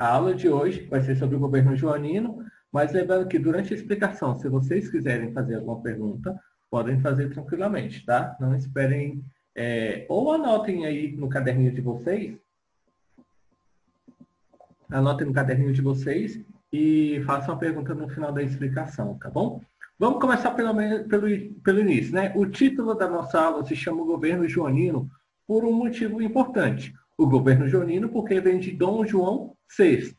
a aula de hoje vai ser sobre o governo joanino, mas lembrando que durante a explicação, se vocês quiserem fazer alguma pergunta, podem fazer tranquilamente, tá? Não esperem, ou anotem no caderninho de vocês e façam a pergunta no final da explicação, tá bom? Vamos começar pelo início, né? O título da nossa aula se chama Governo Joanino por um motivo importante. O governo joanino porque vem de Dom João VI.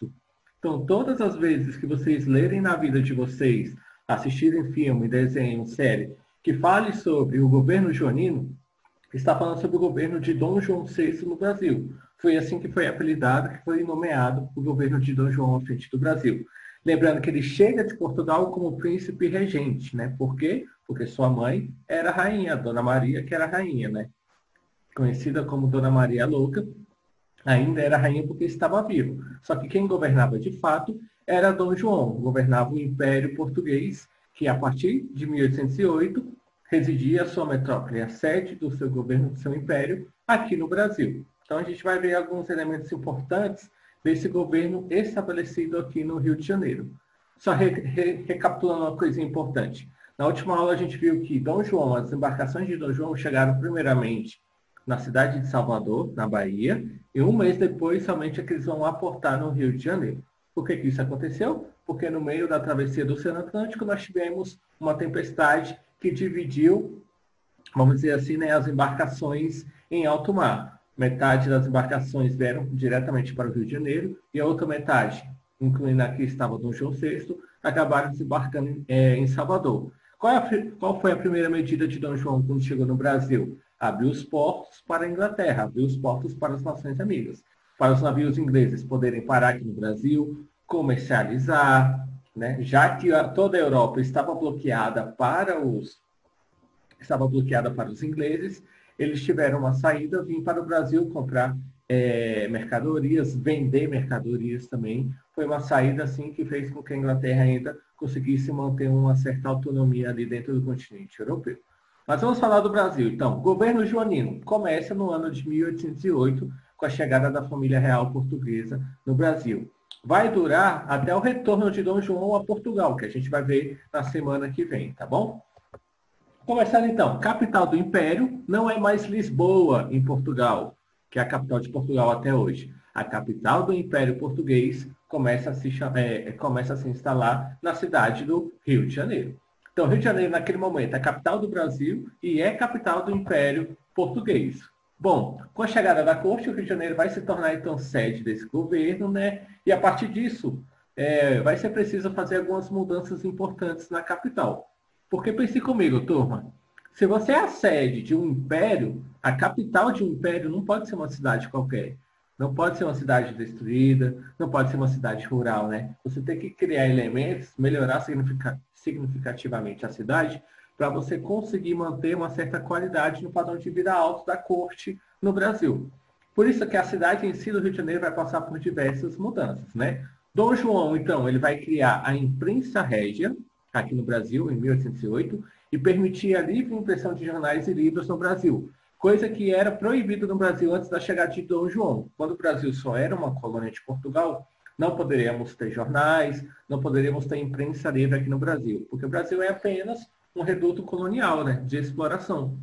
Então, todas as vezes que vocês lerem na vida de vocês, assistirem filme, desenho, série, que fale sobre o governo joanino, está falando sobre o governo de Dom João VI no Brasil. Foi assim que foi apelidado, que foi nomeado o governo de Dom João à frente do Brasil. Lembrando que ele chega de Portugal como príncipe regente, né? Por quê? Porque sua mãe era rainha, Dona Maria, que era rainha, né? Conhecida como Dona Maria Louca, ainda era rainha porque estava vivo. Só que quem governava de fato era Dom João, governava o Império Português, que a partir de 1808 residia a sua metrópole, a sede do seu governo, do seu império, aqui no Brasil. Então a gente vai ver alguns elementos importantes desse governo estabelecido aqui no Rio de Janeiro. Só recapitulando uma coisa importante. Na última aula a gente viu que Dom João, as embarcações de Dom João chegaram primeiramente na cidade de Salvador, na Bahia, e um mês depois somente é que eles vão aportar no Rio de Janeiro. Por que isso aconteceu? Porque no meio da travessia do Oceano Atlântico nós tivemos uma tempestade que dividiu, vamos dizer assim, né, as embarcações em alto mar. Metade das embarcações vieram diretamente para o Rio de Janeiro e a outra metade, incluindo aqui estava Dom João VI, acabaram desembarcando em Salvador. Qual foi a primeira medida de Dom João quando chegou no Brasil? Abriu os portos para a Inglaterra, abriu os portos para as nações amigas, para os navios ingleses poderem parar aqui no Brasil, comercializar, né? Já que toda a Europa estava bloqueada para os ingleses, eles tiveram uma saída, vir para o Brasil comprar mercadorias, vender mercadorias também. Foi uma saída assim que fez com que a Inglaterra ainda conseguisse manter uma certa autonomia ali dentro do continente europeu. Mas vamos falar do Brasil. Então, governo joanino começa no ano de 1808, com a chegada da família real portuguesa no Brasil. Vai durar até o retorno de Dom João a Portugal, que a gente vai ver na semana que vem, tá bom? Começando então, capital do Império não é mais Lisboa, em Portugal, que é a capital de Portugal até hoje. A capital do Império Português começa a se instalar na cidade do Rio de Janeiro. Então, Rio de Janeiro, naquele momento, é a capital do Brasil e é capital do Império Português. Bom, com a chegada da corte, o Rio de Janeiro vai se tornar, então, sede desse governo, né? E, a partir disso, vai ser preciso fazer algumas mudanças importantes na capital. Porque pense comigo, turma, se você é a sede de um império, a capital de um império não pode ser uma cidade qualquer. Não pode ser uma cidade destruída, não pode ser uma cidade rural, né? Você tem que criar elementos, melhorar significativamente a cidade, para você conseguir manter uma certa qualidade no padrão de vida alto da corte no Brasil. Por isso que a cidade em si do Rio de Janeiro vai passar por diversas mudanças, né? Dom João, então, ele vai criar a imprensa régia, aqui no Brasil, em 1808, e permitir a livre impressão de jornais e livros no Brasil, coisa que era proibida no Brasil antes da chegada de Dom João. Quando o Brasil só era uma colônia de Portugal, não poderíamos ter jornais, não poderíamos ter imprensa livre aqui no Brasil, porque o Brasil é apenas um reduto colonial, né, de exploração.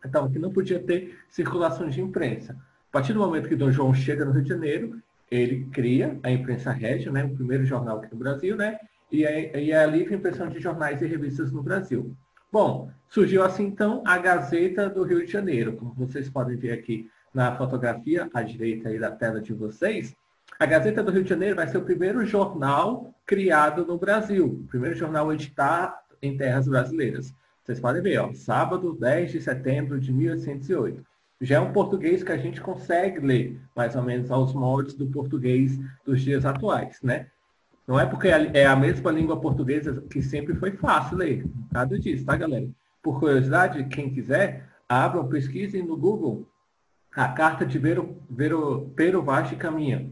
Então, aqui não podia ter circulação de imprensa. A partir do momento que Dom João chega no Rio de Janeiro, ele cria a imprensa régia, né, o primeiro jornal aqui no Brasil, né, e a livre impressão de jornais e revistas no Brasil. Bom, surgiu assim então a Gazeta do Rio de Janeiro, como vocês podem ver aqui na fotografia à direita aí da tela de vocês. A Gazeta do Rio de Janeiro vai ser o primeiro jornal criado no Brasil, o primeiro jornal editado em terras brasileiras. Vocês podem ver, ó, sábado, 10 de setembro de 1808. Já é um português que a gente consegue ler, mais ou menos aos moldes do português dos dias atuais, né? Não é porque é a mesma língua portuguesa que sempre foi fácil ler. Nada disso, tá, galera? Por curiosidade, quem quiser, abram, pesquisem no Google a carta de Pero Vaz de Caminha,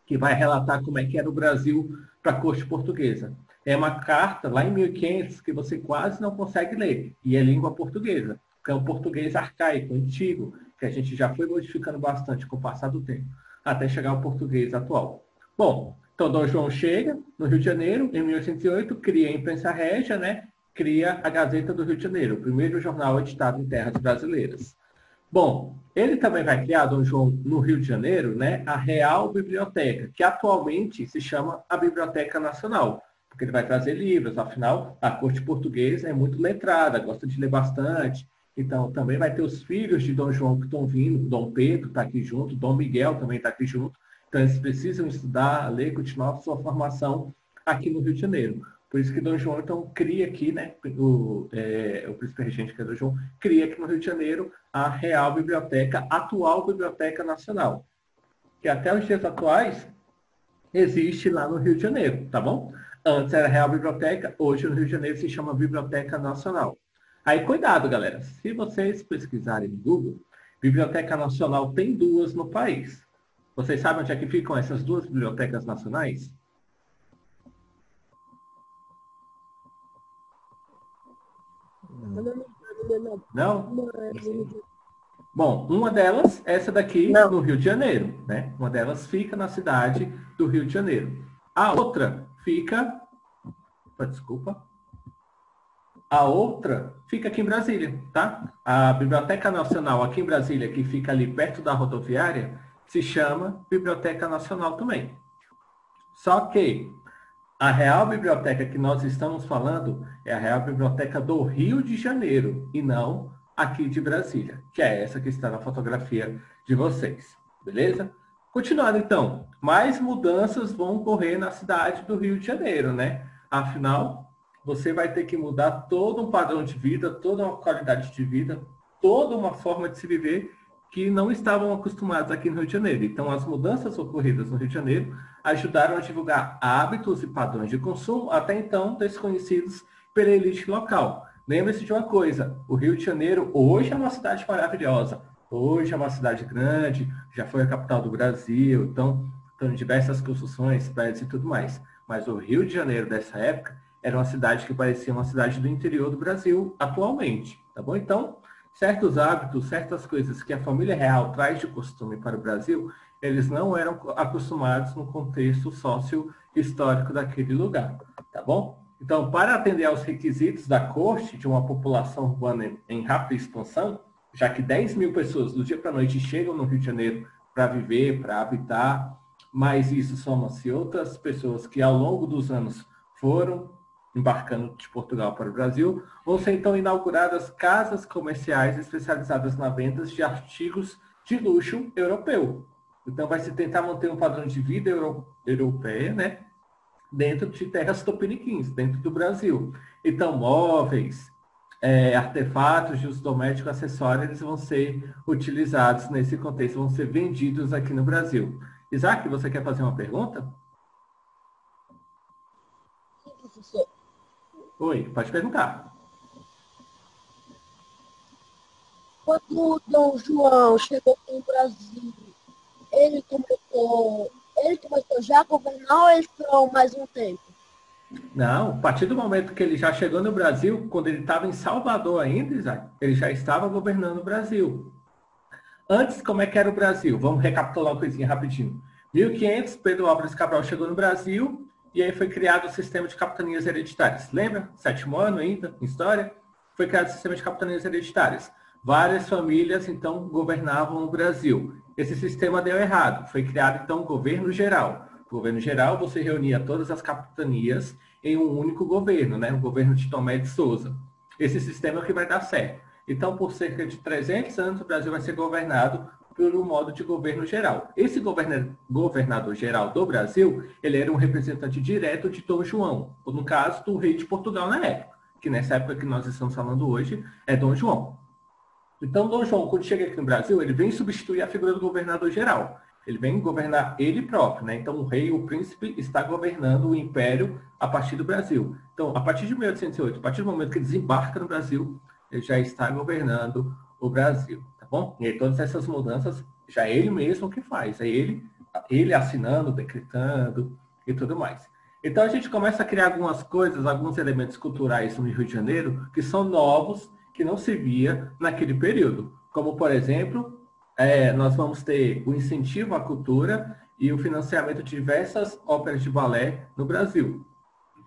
que vai relatar como é que era o Brasil para a corte portuguesa. É uma carta, lá em 1500, que você quase não consegue ler, e é língua portuguesa, que é um português arcaico, antigo, que a gente já foi modificando bastante com o passar do tempo, até chegar ao português atual. Bom, então Dom João chega no Rio de Janeiro, em 1808, cria a Imprensa Régia, né? Cria a Gazeta do Rio de Janeiro, o primeiro jornal editado em terras brasileiras. Bom, ele também vai criar, Dom João, no Rio de Janeiro, né, a Real Biblioteca, que atualmente se chama a Biblioteca Nacional, porque ele vai trazer livros, afinal, a corte portuguesa é muito letrada, gosta de ler bastante. Então, também vai ter os filhos de Dom João que estão vindo, Dom Pedro está aqui junto, Dom Miguel também está aqui junto. Então, eles precisam estudar, ler, continuar a sua formação aqui no Rio de Janeiro. Por isso que Dom João, então, cria aqui, né, o príncipe regente, que é Dom João, cria aqui no Rio de Janeiro a Real Biblioteca, atual Biblioteca Nacional, que até os dias atuais existe lá no Rio de Janeiro, tá bom? Antes era Real Biblioteca, hoje no Rio de Janeiro se chama Biblioteca Nacional. Aí, cuidado, galera, se vocês pesquisarem no Google, Biblioteca Nacional tem duas no país. Vocês sabem onde é que ficam essas duas bibliotecas nacionais? Não? Bom, uma delas, essa daqui no Rio de Janeiro, né? Uma delas fica na cidade do Rio de Janeiro. A outra fica... Desculpa. A outra fica aqui em Brasília, tá? A Biblioteca Nacional aqui em Brasília, que fica ali perto da rodoviária, se chama Biblioteca Nacional também. Só que a Real Biblioteca que nós estamos falando é a Real Biblioteca do Rio de Janeiro e não aqui de Brasília, que é essa que está na fotografia de vocês, beleza? Continuando então, mais mudanças vão ocorrer na cidade do Rio de Janeiro, né? Afinal, você vai ter que mudar todo um padrão de vida, toda uma qualidade de vida, toda uma forma de se viver que não estavam acostumados aqui no Rio de Janeiro. Então, as mudanças ocorridas no Rio de Janeiro ajudaram a divulgar hábitos e padrões de consumo até então desconhecidos pela elite local. Lembre-se de uma coisa, o Rio de Janeiro hoje é uma cidade maravilhosa, hoje é uma cidade grande, já foi a capital do Brasil, então tem diversas construções, prédios e tudo mais. Mas o Rio de Janeiro dessa época era uma cidade que parecia uma cidade do interior do Brasil atualmente, tá bom? Então, certos hábitos, certas coisas que a família real traz de costume para o Brasil, eles não eram acostumados no contexto sócio-histórico daquele lugar, tá bom? Então, para atender aos requisitos da corte de uma população urbana em rápida expansão, já que 10 mil pessoas do dia para a noite chegam no Rio de Janeiro para viver, para habitar, mas isso soma-se outras pessoas que ao longo dos anos foram embarcando de Portugal para o Brasil, vão ser então inauguradas casas comerciais especializadas na venda de artigos de luxo europeu. Então vai se tentar manter um padrão de vida europeia, né, dentro de terras tupiniquins, dentro do Brasil. Então móveis, artefatos de uso doméstico, acessórios, eles vão ser utilizados nesse contexto, vão ser vendidos aqui no Brasil. Isaac, você quer fazer uma pergunta? Sim, professor. Oi, pode perguntar. Quando Dom João chegou aqui no Brasil, ele começou já a governar ou ele esperou mais um tempo? Não, a partir do momento que ele já chegou no Brasil, quando ele estava em Salvador ainda, Isaac, ele já estava governando o Brasil. Antes, como é que era o Brasil? Vamos recapitular uma coisinha rapidinho. 1500, Pedro Álvares Cabral chegou no Brasil e aí foi criado o sistema de capitanias hereditárias. Lembra? 7º ano ainda, em história, foi criado o sistema de capitanias hereditárias. Várias famílias, então, governavam o Brasil. Esse sistema deu errado. Foi criado, então, o governo geral. O governo geral, você reunia todas as capitanias em um único governo, né? O governo de Tomé de Souza. Esse sistema é o que vai dar certo. Então, por cerca de 300 anos, o Brasil vai ser governado por um modo de governo geral. Esse governador geral do Brasil, ele era um representante direto de Dom João, ou no caso, do rei de Portugal na época, que nessa época que nós estamos falando hoje é Dom João. Então, Dom João, quando chega aqui no Brasil, ele vem substituir a figura do governador geral. Ele vem governar ele próprio, né? Então, o rei, o príncipe, está governando o império a partir do Brasil. Então, a partir de 1808, a partir do momento que ele desembarca no Brasil, ele já está governando o Brasil, tá bom? E aí, todas essas mudanças, já é ele mesmo que faz. É ele assinando, decretando e tudo mais. Então, a gente começa a criar algumas coisas, alguns elementos culturais no Rio de Janeiro, que são novos, que não se via naquele período. Como, por exemplo, nós vamos ter o incentivo à cultura e o financiamento de diversas óperas de balé no Brasil.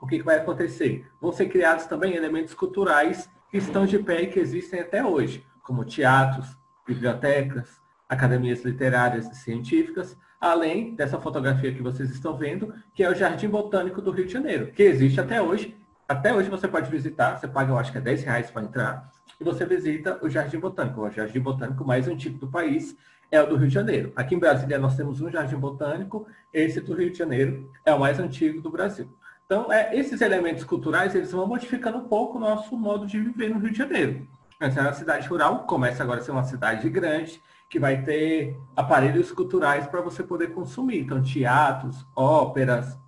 O que vai acontecer? Vão ser criados também elementos culturais que estão de pé e que existem até hoje, como teatros, bibliotecas, academias literárias e científicas, além dessa fotografia que vocês estão vendo, que é o Jardim Botânico do Rio de Janeiro, que existe até hoje. Até hoje você pode visitar, você paga, eu acho que é R$ 10 para entrar, e você visita o Jardim Botânico. O Jardim Botânico mais antigo do país é o do Rio de Janeiro. Aqui em Brasília nós temos um Jardim Botânico, esse do Rio de Janeiro é o mais antigo do Brasil. Então, esses elementos culturais, eles vão modificando um pouco o nosso modo de viver no Rio de Janeiro. Essa é uma cidade rural, começa agora a ser uma cidade grande, que vai ter aparelhos culturais para você poder consumir. Então, teatros, óperas,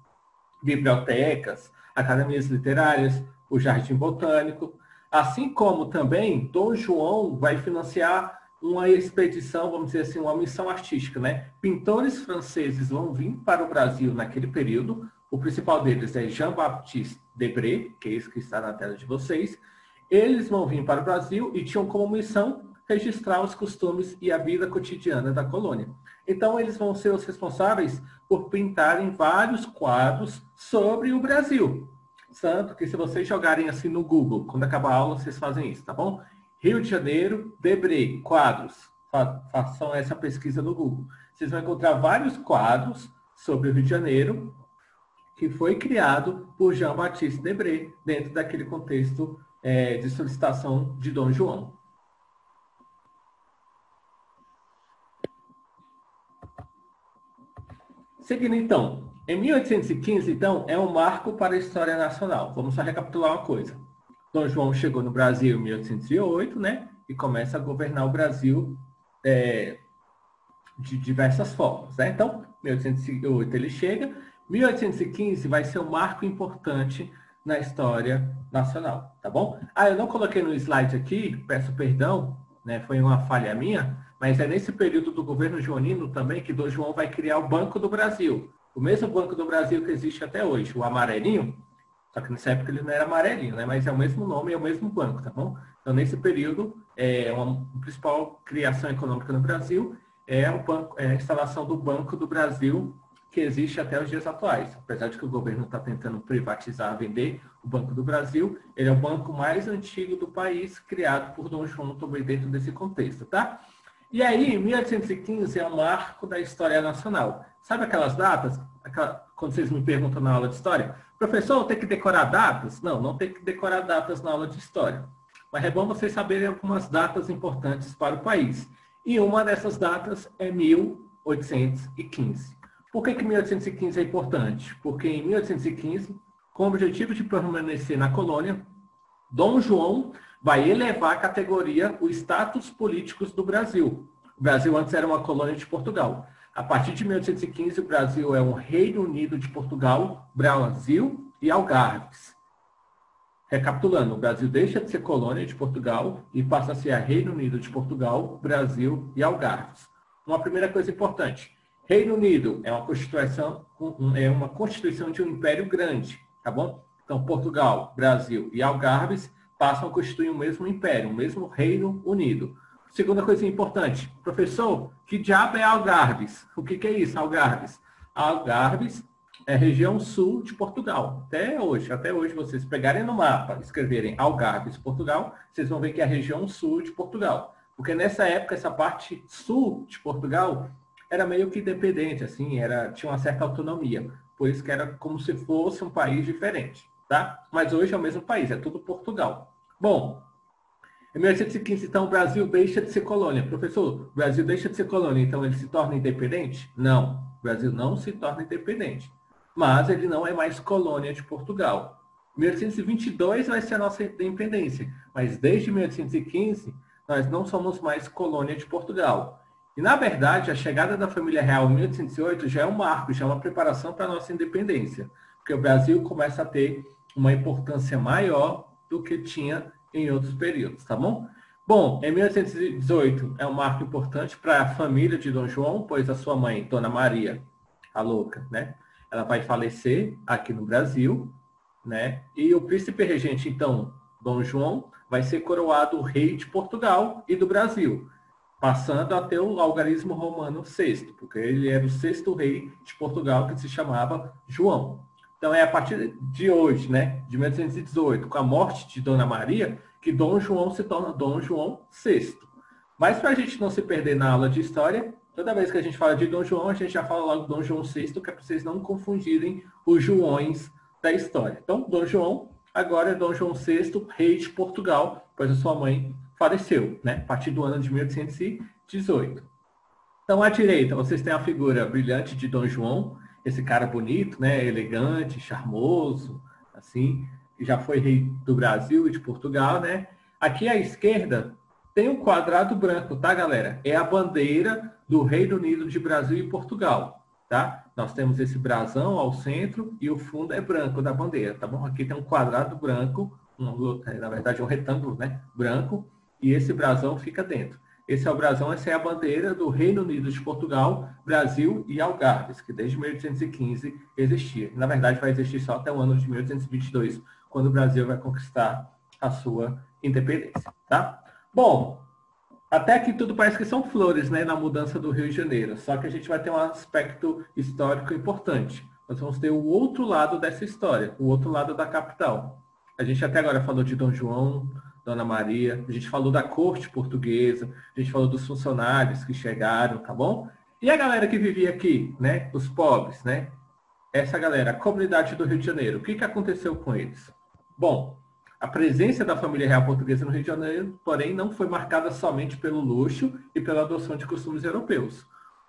bibliotecas, academias literárias, o Jardim Botânico. Assim como também Dom João vai financiar uma expedição, vamos dizer assim, uma missão artística, né? Pintores franceses vão vir para o Brasil naquele período. O principal deles é Jean-Baptiste Debré, que é esse que está na tela de vocês. Eles vão vir para o Brasil e tinham como missão registrar os costumes e a vida cotidiana da colônia. Então, eles vão ser os responsáveis por pintarem vários quadros sobre o Brasil. Tanto que se vocês jogarem assim no Google, quando acabar a aula, vocês fazem isso, tá bom? Rio de Janeiro, Debré, quadros. Façam essa pesquisa no Google. Vocês vão encontrar vários quadros sobre o Rio de Janeiro, que foi criado por Jean-Baptiste Debré, dentro daquele contexto de solicitação de Dom João. Seguindo então, em 1815, então, é um marco para a história nacional. Vamos só recapitular uma coisa. Dom João chegou no Brasil em 1808, né? E começa a governar o Brasil de diversas formas, né? Então, 1808 ele chega. 1815 vai ser um marco importante na história nacional, tá bom? Eu não coloquei no slide aqui, peço perdão, né? Foi uma falha minha, mas é nesse período do governo joanino também que Dom João vai criar o Banco do Brasil. O mesmo Banco do Brasil que existe até hoje, o amarelinho, só que nessa época ele não era amarelinho, né? Mas é o mesmo nome, é o mesmo banco, tá bom? Então, nesse período, a principal criação econômica no Brasil é a instalação do Banco do Brasil, que existe até os dias atuais. Apesar de que o governo está tentando privatizar, vender o Banco do Brasil, ele é o banco mais antigo do país, criado por Dom João também dentro desse contexto, tá? E aí, 1815 é um marco da história nacional. Sabe aquelas datas? Quando vocês me perguntam na aula de história, professor, tem que decorar datas? Não, não tem que decorar datas na aula de história. Mas é bom vocês saberem algumas datas importantes para o país. E uma dessas datas é 1815. Por que 1815 é importante? Porque em 1815, com o objetivo de permanecer na colônia, Dom João vai elevar a categoria, o status políticos do Brasil. O Brasil antes era uma colônia de Portugal. A partir de 1815, o Brasil é um Reino Unido de Portugal, Brasil e Algarves. Recapitulando, o Brasil deixa de ser colônia de Portugal e passa a ser a Reino Unido de Portugal, Brasil e Algarves. Uma primeira coisa importante. Reino Unido é uma constituição de um império grande, tá bom? Então, Portugal, Brasil e Algarves passam a constituir o mesmo império, o mesmo Reino Unido. Segunda coisa importante, professor, que diabo é Algarves? O que é isso, Algarves? Algarves é a região sul de Portugal. Até hoje, vocês pegarem no mapa, escreverem Algarves, Portugal, vocês vão ver que é a região sul de Portugal. Porque nessa época, essa parte sul de Portugal era meio que independente, assim, tinha uma certa autonomia. Por isso que era como se fosse um país diferente, tá? Mas hoje é o mesmo país, é tudo Portugal. Bom, em 1815, então, o Brasil deixa de ser colônia. Professor, o Brasil deixa de ser colônia, então ele se torna independente? Não, o Brasil não se torna independente. Mas ele não é mais colônia de Portugal. 1822 vai ser a nossa independência, mas desde 1815 nós não somos mais colônia de Portugal. E, na verdade, a chegada da família real em 1808 já é um marco, já é uma preparação para a nossa independência, porque o Brasil começa a ter uma importância maior do que tinha em outros períodos, tá bom? Bom, em 1818 é um marco importante para a família de Dom João, pois a sua mãe, Dona Maria, a louca, né? Ela vai falecer aqui no Brasil, né? E o príncipe regente, então, Dom João, vai ser coroado rei de Portugal e do Brasil. passando a ter o algarismo romano sexto, porque ele era o sexto rei de Portugal, que se chamava João. Então é a partir de hoje, né, de 1818, com a morte de Dona Maria, que Dom João se torna Dom João VI. Mas para a gente não se perder na aula de história, toda vez que a gente fala de Dom João, a gente já fala logo Dom João VI, que é para vocês não confundirem os Joões da história. Então, Dom João agora é Dom João VI, rei de Portugal, pois a sua mãe faleceu, né, a partir do ano de 1818. Então, à direita, vocês têm a figura brilhante de Dom João, esse cara bonito, né, elegante, charmoso, assim, que já foi rei do Brasil e de Portugal, né? Aqui à esquerda tem um quadrado branco, tá, galera? É a bandeira do Reino Unido de Brasil e Portugal, tá? Nós temos esse brasão ao centro e o fundo é branco da bandeira, tá bom? Aqui tem um quadrado branco, na verdade um retângulo, né, branco, e esse brasão fica dentro. Esse é o brasão, essa é a bandeira do Reino Unido de Portugal, Brasil e Algarves, que desde 1815 existia. Na verdade, vai existir só até o ano de 1822, quando o Brasil vai conquistar a sua independência, tá? Bom, até aqui tudo parece que são flores, né, na mudança do Rio de Janeiro, só que a gente vai ter um aspecto histórico importante. Nós vamos ter o outro lado dessa história, o outro lado da capital. A gente até agora falou de Dom João, Dona Maria, a gente falou da corte portuguesa, a gente falou dos funcionários que chegaram, tá bom? E a galera que vivia aqui, né, os pobres, né? Essa galera, a comunidade do Rio de Janeiro, o que aconteceu com eles? Bom, a presença da família real portuguesa no Rio de Janeiro, porém, não foi marcada somente pelo luxo e pela adoção de costumes europeus.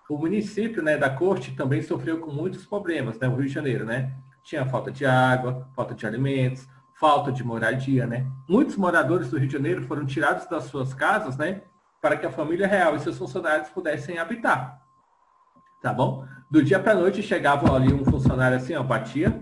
O município, né, da corte também sofreu com muitos problemas, né, o Rio de Janeiro, né? Tinha falta de água, falta de alimentos, falta de moradia, né? Muitos moradores do Rio de Janeiro foram tirados das suas casas, né, para que a família real e seus funcionários pudessem habitar. Tá bom? Do dia para a noite chegava ali um funcionário assim, ó, batia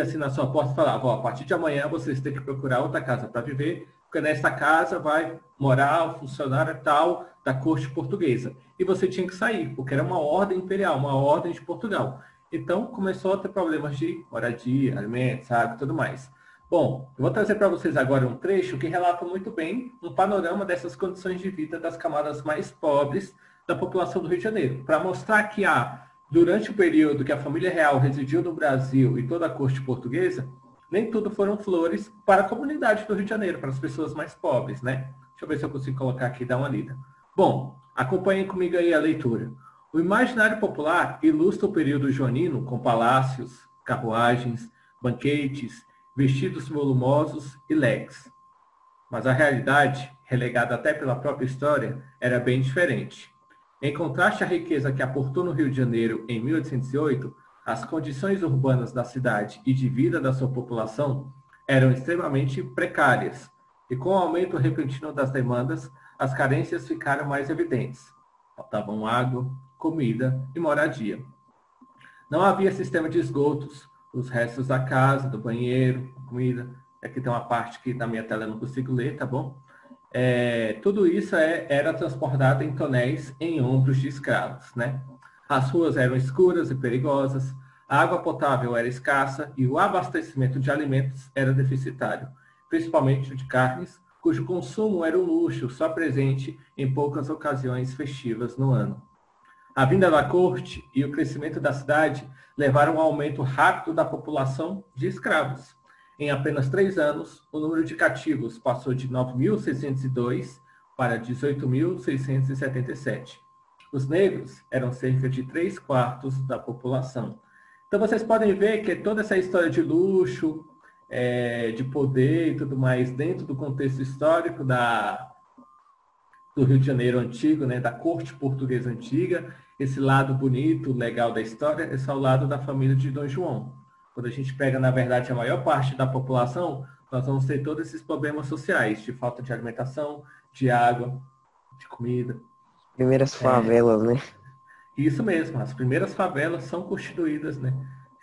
assim na sua porta e falava, ó, a partir de amanhã vocês têm que procurar outra casa para viver, porque nessa casa vai morar o funcionário tal da corte portuguesa. E você tinha que sair, porque era uma ordem imperial, uma ordem de Portugal. Então, começou a ter problemas de moradia, alimentos, água e tudo mais. Bom, eu vou trazer para vocês agora um trecho que relata muito bem um panorama dessas condições de vida das camadas mais pobres da população do Rio de Janeiro, para mostrar que durante o período que a família real residiu no Brasil e toda a corte portuguesa, nem tudo foram flores para a comunidade do Rio de Janeiro, para as pessoas mais pobres, né? Deixa eu ver se eu consigo colocar aqui e dar uma lida. Bom, acompanhem comigo aí a leitura. O imaginário popular ilustra o período joanino com palácios, carruagens, banquetes, vestidos volumosos e leques. Mas a realidade, relegada até pela própria história, era bem diferente. Em contraste à riqueza que aportou no Rio de Janeiro em 1808, as condições urbanas da cidade e de vida da sua população eram extremamente precárias, e com o aumento repentino das demandas, as carências ficaram mais evidentes. Faltavam água, comida e moradia. Não havia sistema de esgotos, os restos da casa, do banheiro, comida. Aqui tem uma parte que na minha tela eu não consigo ler, tá bom? Tudo isso era transportado em tonéis em ombros de escravos, né? As ruas eram escuras e perigosas, a água potável era escassa e o abastecimento de alimentos era deficitário, principalmente de carnes, cujo consumo era um luxo só presente em poucas ocasiões festivas no ano. A vinda da corte e o crescimento da cidade levaram ao aumento rápido da população de escravos. Em apenas 3 anos, o número de cativos passou de 9.602 para 18.677. Os negros eram cerca de 3/4 da população. Então, vocês podem ver que toda essa história de luxo, de poder e tudo mais, dentro do contexto histórico do Rio de Janeiro antigo, né, da corte portuguesa antiga, esse lado bonito, legal da história, esse é o lado da família de Dom João. Quando a gente pega, na verdade, a maior parte da população, nós vamos ter todos esses problemas sociais, de falta de alimentação, de água, de comida. Primeiras favelas, né? Isso mesmo, as primeiras favelas são constituídas, né?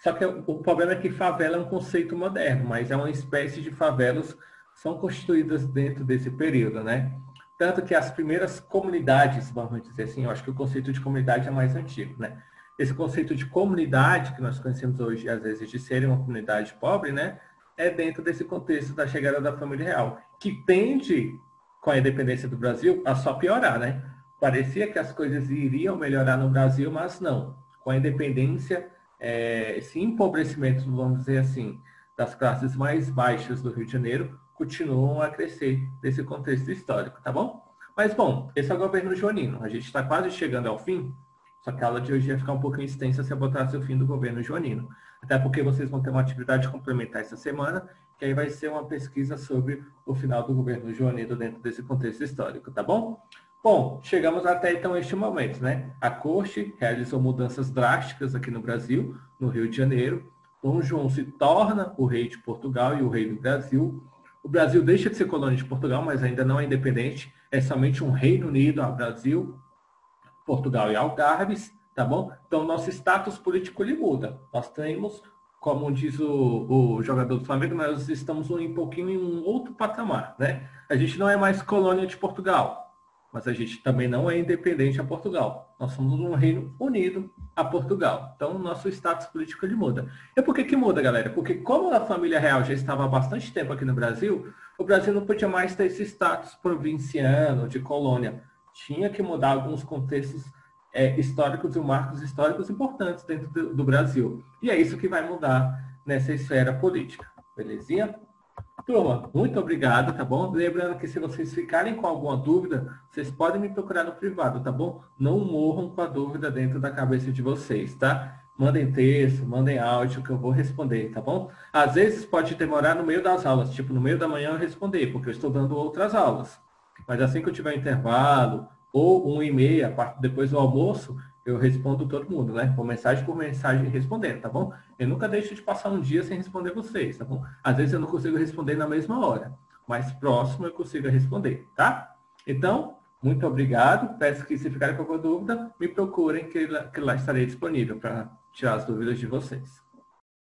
Só que o problema é que favela é um conceito moderno, mas é uma espécie de favelas que são constituídas dentro desse período, né? Tanto que as primeiras comunidades, vamos dizer assim, eu acho que o conceito de comunidade é mais antigo, né? Esse conceito de comunidade que nós conhecemos hoje, às vezes, de ser uma comunidade pobre, né? É dentro desse contexto da chegada da família real, que tende, com a independência do Brasil, a só piorar, né? Parecia que as coisas iriam melhorar no Brasil, mas não. Com a independência, esse empobrecimento, vamos dizer assim, das classes mais baixas do Rio de Janeiro, continuam a crescer nesse contexto histórico, tá bom? Mas, bom, esse é o governo joanino. A gente está quase chegando ao fim, só que a aula de hoje ia ficar um pouquinho extensa se eu botasse o fim do governo joanino. Até porque vocês vão ter uma atividade complementar essa semana, que aí vai ser uma pesquisa sobre o final do governo joanino dentro desse contexto histórico, tá bom? Bom, chegamos até então este momento, né? A corte realizou mudanças drásticas aqui no Brasil, no Rio de Janeiro. Dom João se torna o rei de Portugal e o rei do Brasil. O Brasil deixa de ser colônia de Portugal, mas ainda não é independente. É somente um Reino Unido ao Brasil, Portugal e Algarves, tá bom? Então, nosso status político ele muda. Nós temos, como diz o jogador do Flamengo, nós estamos um pouquinho em um outro patamar, né? A gente não é mais colônia de Portugal, mas a gente também não é independente a Portugal. Nós somos um Reino Unido a Portugal. Então, o nosso status político ele muda. E por que que muda, galera? Porque como a família real já estava há bastante tempo aqui no Brasil, o Brasil não podia mais ter esse status provinciano, de colônia. Tinha que mudar alguns contextos históricos e marcos históricos importantes dentro do Brasil. E é isso que vai mudar nessa esfera política. Belezinha? Turma, muito obrigado, tá bom? Lembrando que se vocês ficarem com alguma dúvida, vocês podem me procurar no privado, tá bom? Não morram com a dúvida dentro da cabeça de vocês, tá? Mandem texto, mandem áudio que eu vou responder, tá bom? Às vezes pode demorar no meio das aulas, tipo no meio da manhã eu responder, porque eu estou dando outras aulas. Mas assim que eu tiver intervalo, ou 1h30, depois do almoço, eu respondo todo mundo, né? Por mensagem respondendo, tá bom? Eu nunca deixo de passar um dia sem responder vocês, tá bom? Às vezes eu não consigo responder na mesma hora, mas próximo eu consigo responder, tá? Então, muito obrigado. Peço que se ficarem com alguma dúvida, me procurem que lá estarei disponível para tirar as dúvidas de vocês.